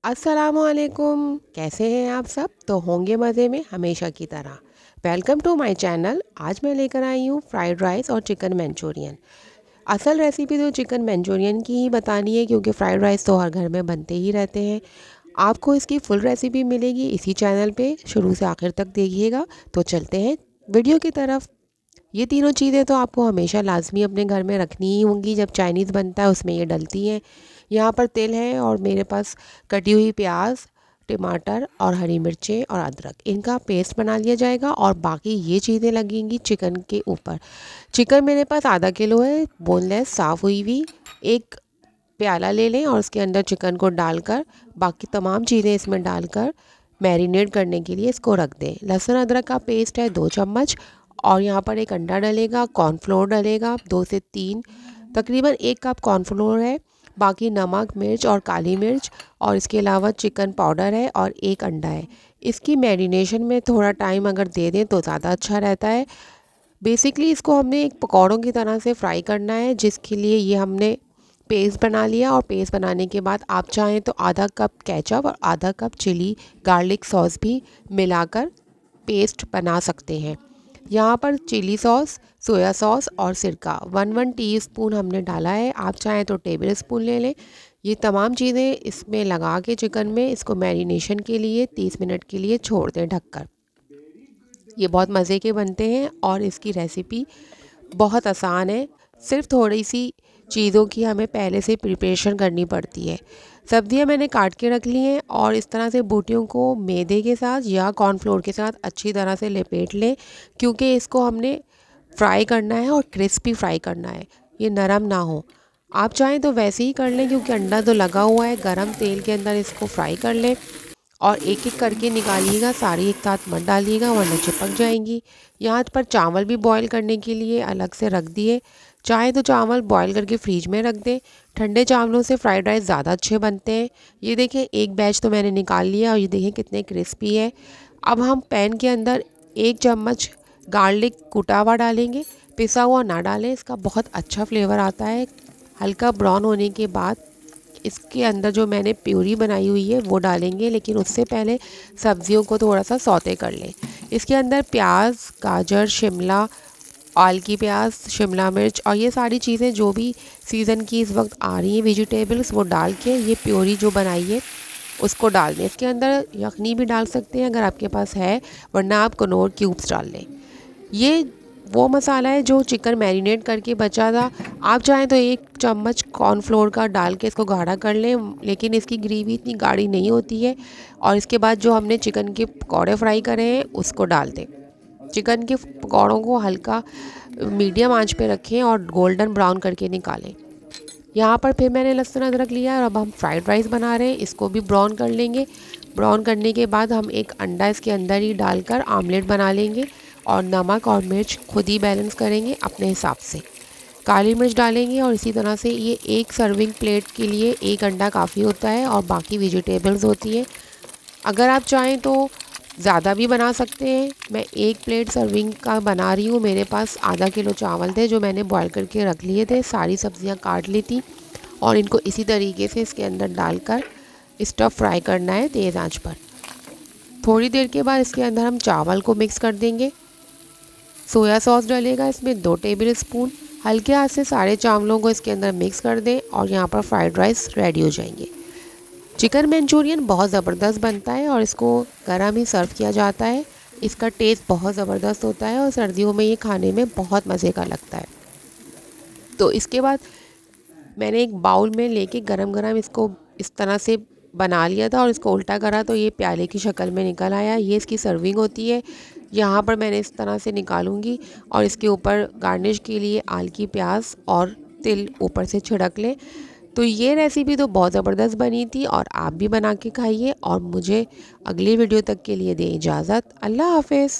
अस्सलामुअलैकुम। कैसे हैं आप सब? तो होंगे मज़े में हमेशा की तरह। Welcome to my channel. आज मैं लेकर आई हूँ फ्राइड राइस और चिकन मंचूरियन। असल रेसिपी तो चिकन मंचूरियन की ही बतानी है, क्योंकि फ्राइड राइस तो हर घर में बनते ही रहते हैं। आपको इसकी फुल रेसिपी मिलेगी इसी चैनल पे, शुरू से आखिर तक देखिएगा। तो चलते हैं वीडियो की तरफ। ये तीनों चीज़ें तो आपको हमेशा लाजमी अपने घर में रखनी ही होंगी। जब चाइनीज़ बनता है उसमें ये डलती हैं। यहाँ पर तेल है और मेरे पास कटी हुई प्याज, टमाटर और हरी मिर्चें और अदरक, इनका पेस्ट बना लिया जाएगा। और बाकी ये चीज़ें लगेंगी चिकन के ऊपर। चिकन मेरे पास आधा किलो है, बोनलेस साफ़ हुई हुई। एक प्याला ले लें और उसके अंदर चिकन को डालकर बाकी तमाम चीज़ें इसमें डालकर मैरिनेट करने के लिए इसको रख दें। लहसुन अदरक का पेस्ट है 2 चम्मच। और यहाँ पर एक अंडा डलेगा, कॉर्नफ्लोर डलेगा 2 से 3, तकरीबन 1 कप कॉर्नफ्लोर है। बाकी नमक, मिर्च और काली मिर्च, और इसके अलावा चिकन पाउडर है और एक अंडा है। इसकी मैरिनेशन में थोड़ा टाइम अगर दे दें तो ज़्यादा अच्छा रहता है। बेसिकली इसको हमने एक पकौड़ों की तरह से फ्राई करना है, जिसके लिए ये हमने पेस्ट बना लिया। और पेस्ट बनाने के बाद आप चाहें तो आधा कप केचप और आधा कप चिली गार्लिक सॉस भी मिलाकर पेस्ट बना सकते हैं। यहाँ पर चिली सॉस, सोया सॉस और सिरका 1 टीस्पून हमने डाला है। आप चाहें तो टेबल स्पून ले लें। ये तमाम चीज़ें इसमें लगा के चिकन में इसको मैरिनेशन के लिए 30 मिनट के लिए छोड़ दें ढककर। ये बहुत मज़े के बनते हैं और इसकी रेसिपी बहुत आसान है। सिर्फ थोड़ी सी चीज़ों की हमें पहले से प्रिपरेशन करनी पड़ती है। सब्जियां मैंने काट के रख ली हैं और इस तरह से बोटियों को मैदे के साथ या कॉर्नफ्लोर के साथ अच्छी तरह से लपेट लें, क्योंकि इसको हमने फ्राई करना है और क्रिस्पी फ्राई करना है, ये नरम ना हो। आप चाहें तो वैसे ही कर लें, क्योंकि अंडा तो लगा हुआ है। गरम तेल के अंदर इसको फ्राई कर लें और एक एक करके निकालिएगा, सारी एक साथ मत डालिएगा वरना चिपक जाएंगी। यहाँ पर चावल भी बॉईल करने के लिए अलग से रख दिए। चाहे तो चावल बॉईल करके फ्रीज में रख दें। ठंडे चावलों से फ्राइड राइस ज़्यादा अच्छे बनते हैं। ये देखें, एक बैच तो मैंने निकाल लिया और ये देखें कितने क्रिस्पी है। अब हम पैन के अंदर 1 चम्मच गार्लिक कुटा हुआ डालेंगे। पिसा हुआ ना डालें, इसका बहुत अच्छा फ्लेवर आता है। हल्का ब्राउन होने के बाद इसके अंदर जो मैंने प्यूरी बनाई हुई है वो डालेंगे, लेकिन उससे पहले सब्जियों को थोड़ा सा सौते कर लें। इसके अंदर प्याज, गाजर, शिमला, आल की प्याज, शिमला मिर्च और ये सारी चीज़ें जो भी सीज़न की इस वक्त आ रही हैं वेजिटेबल्स, वो डाल के ये प्योरी जो बनाई है उसको डाल दें। इसके अंदर यखनी भी डाल सकते हैं अगर आपके पास है, वरना आप कनौर क्यूब्स डाल लें। ये वो मसाला है जो चिकन मैरिनेट करके बचा था। आप चाहें तो 1 चम्मच कॉर्नफ्लोर का डाल के इसको गाढ़ा कर लें, लेकिन इसकी ग्रेवी इतनी गाढ़ी नहीं होती है। और इसके बाद जो हमने चिकन के पकौड़े फ्राई करे हैं उसको डाल दें। चिकन के पकौड़ों को हल्का मीडियम आंच पे रखें और गोल्डन ब्राउन करके निकालें। यहाँ पर फिर मैंने लहसुन अदरक लिया और अब हम फ्राइड राइस बना रहे हैं, इसको भी ब्राउन कर लेंगे। ब्राउन करने के बाद हम एक अंडा इसके अंदर ही डालकर आमलेट बना लेंगे और नमक और मिर्च खुद ही बैलेंस करेंगे अपने हिसाब से। काली मिर्च डालेंगे और इसी तरह से ये एक सर्विंग प्लेट के लिए एक अंडा काफ़ी होता है और बाकी वेजिटेबल्स होती है। अगर आप चाहें तो ज़्यादा भी बना सकते हैं। मैं एक प्लेट सर्विंग का बना रही हूँ। मेरे पास आधा किलो चावल थे जो मैंने बॉईल करके रख लिए थे। सारी सब्जियाँ काट ली थी और इनको इसी तरीके से इसके अंदर डालकर स्टफ फ्राई करना है तेज़ आंच पर। थोड़ी देर के बाद इसके अंदर हम चावल को मिक्स कर देंगे। सोया सॉस डलेगा इसमें 2 टेबल स्पून। हल्के हाथ से सारे चावलों को इसके अंदर मिक्स कर दें और यहाँ पर फ्राइड राइस रेडी हो जाएंगे। चिकन मंचूरियन बहुत ज़बरदस्त बनता है और इसको गरम ही सर्व किया जाता है। इसका टेस्ट बहुत ज़बरदस्त होता है और सर्दियों में ये खाने में बहुत मज़े का लगता है। तो इसके बाद मैंने एक बाउल में लेके गरम गरम इसको इस तरह से बना लिया था और इसको उल्टा करा तो ये प्याले की शक्ल में निकल आया। ये इसकी सर्विंग होती है। यहाँ पर मैंने इस तरह से निकालूंगी और इसके ऊपर गार्निश के लिए आल की प्याज और तिल ऊपर से छिड़क लें। तो ये रेसिपी तो बहुत ज़बरदस्त बनी थी और आप भी बना के खाइए। और मुझे अगली वीडियो तक के लिए दें इजाज़त। अल्लाह हाफ़िज़।